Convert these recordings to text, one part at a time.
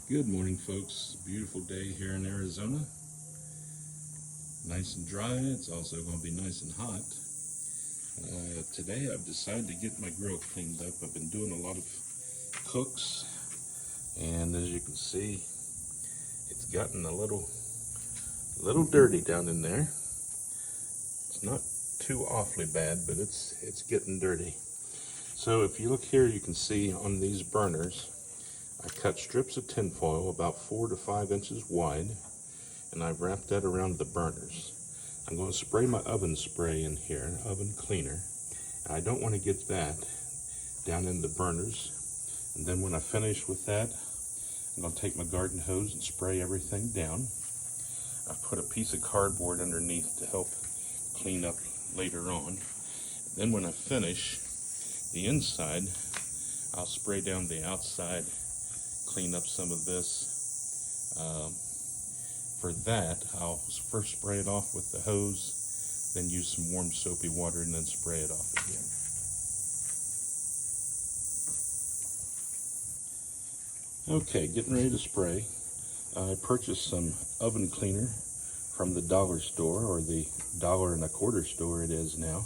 Good morning, folks. It's a beautiful day here in Arizona. Nice and dry. It's also going to be nice and hot. Today I've decided to get my grill cleaned up. I've been doing a lot of cooks, and as you can see, it's gotten a little dirty down in there. It's not too awfully bad, but it's getting dirty. So if you look here, you can see on these burners, I cut strips of tinfoil about 4 to 5 inches wide, and I've wrapped that around the burners. I'm going to spray my oven spray in here, oven cleaner, and I don't want to get that down in the burners. And then when I finish with that, I'm going to take my garden hose and spray everything down. I've put a piece of cardboard underneath to help clean up later on. Then when I finish the inside, I'll spray down the outside, clean up some of this. For that, I'll first spray it off with the hose, then use some warm soapy water, and then spray it off again. Okay, getting ready to spray. I purchased some oven cleaner from the dollar store, or the $1.25 store it is now,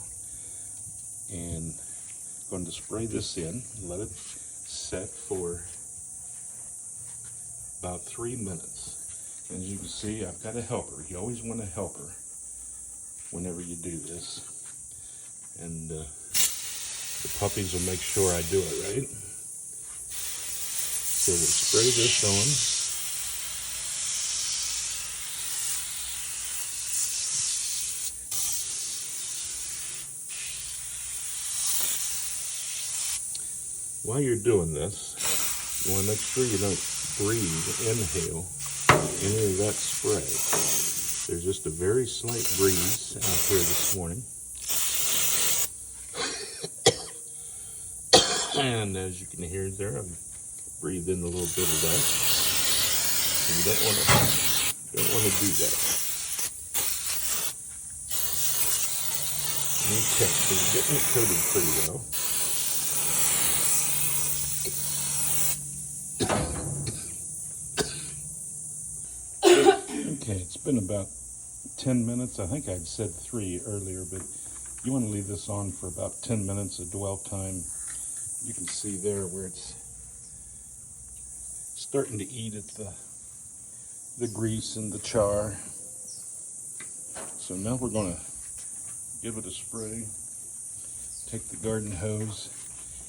and I'm going to spray this in, let it set for about 3 minutes. And as you can see, I've got a helper. You always want a helper whenever you do this. And the puppies will make sure I do it right. So we'll spray this on. While you're doing this, you want to make sure you don't inhale any of that spray. There's just a very slight breeze out here this morning. And as you can hear there, I've breathed in a little bit of that. So you don't want to do that. Okay, so you're getting it coated pretty well. Okay, it's been about 10 minutes. I think I'd said 3 earlier, but you want to leave this on for about 10 minutes of dwell time. You can see there where it's starting to eat at the grease and the char. So now we're going to give it a spray. Take the garden hose,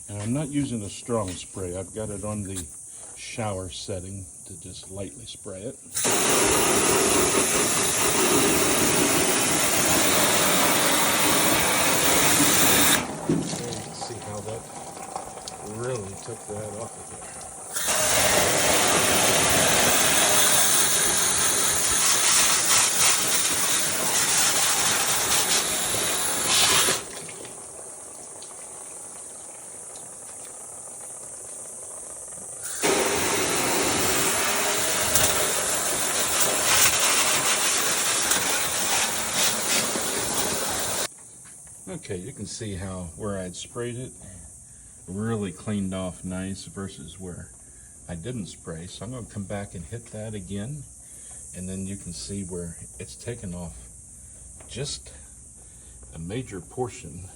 and I'm not using a strong spray. I've got it on the shower setting to just lightly spray it. And you can see how that really took that off of there. Okay, you can see how where I'd sprayed it really cleaned off nice versus where I didn't spray. So I'm going to come back and hit that again, and then you can see where it's taken off just a major portion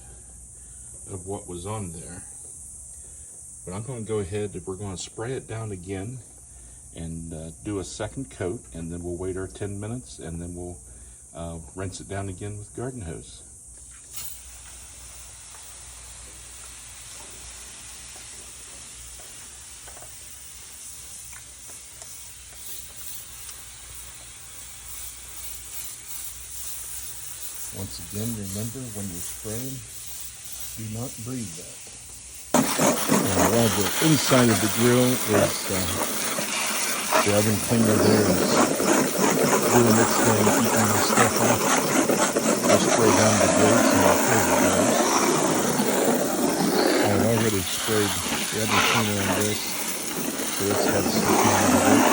of what was on there. But I'm going to go ahead and we're going to spray it down again and do a second coat, and then we'll wait our 10 minutes, and then we'll rinse it down again with garden hose. Once again, remember, when you're spraying, do not breathe that. While the inside of the grill is, the oven cleaner there is doing its thing, eating the stuff off, I'll spray down the grates and I'll close the doors. I've already sprayed the oven cleaner on this, so it's had some time to work.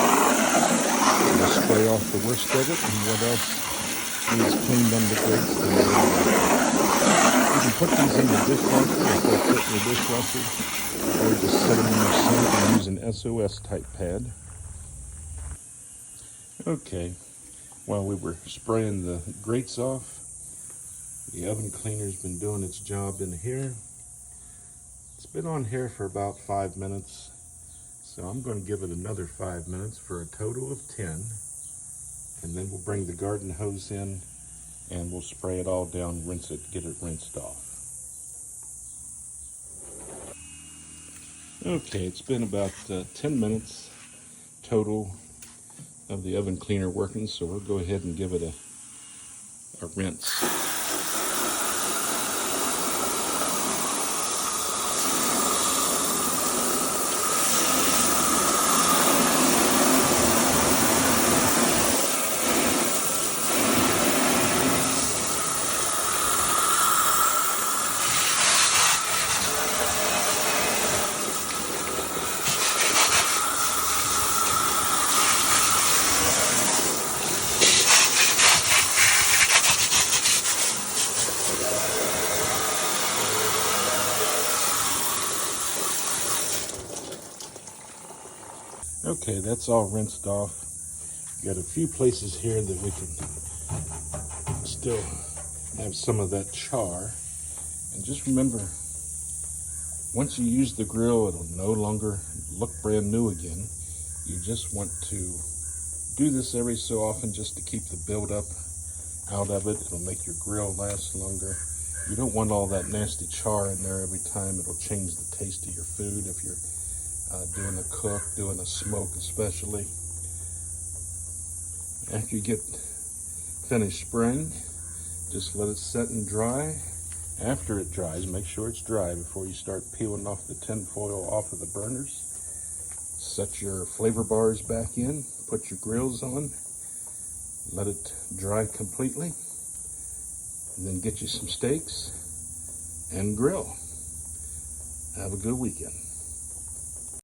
I'll spray off the worst of it, and what else needs cleaned on the grates. You can put these in the dishwasher if they'll fit in the dishwasher, or just set them in your sink and use an SOS type pad. Okay, while we were spraying the grates off, the oven cleaner's been doing its job in here. It's been on here for about 5 minutes, so I'm going to give it another 5 minutes for a total of 10, and then we'll bring the garden hose in and we'll spray it all down, rinse it, get it rinsed off. Okay, it's been about 10 minutes total of the oven cleaner working, so we'll go ahead and give it a rinse. Okay, that's all rinsed off. Got a few places here that we can still have some of that char. And just remember, once you use the grill, it'll no longer look brand new again. You just want to do this every so often just to keep the buildup out of it. It'll make your grill last longer. You don't want all that nasty char in there every time. It'll change the taste of your food if you're doing a cook, doing a smoke especially. After you get finished spraying, just let it set and dry. After it dries, make sure it's dry before you start peeling off the tin foil off of the burners. Set your flavor bars back in, put your grills on, let it dry completely, and then get you some steaks and grill. Have a good weekend.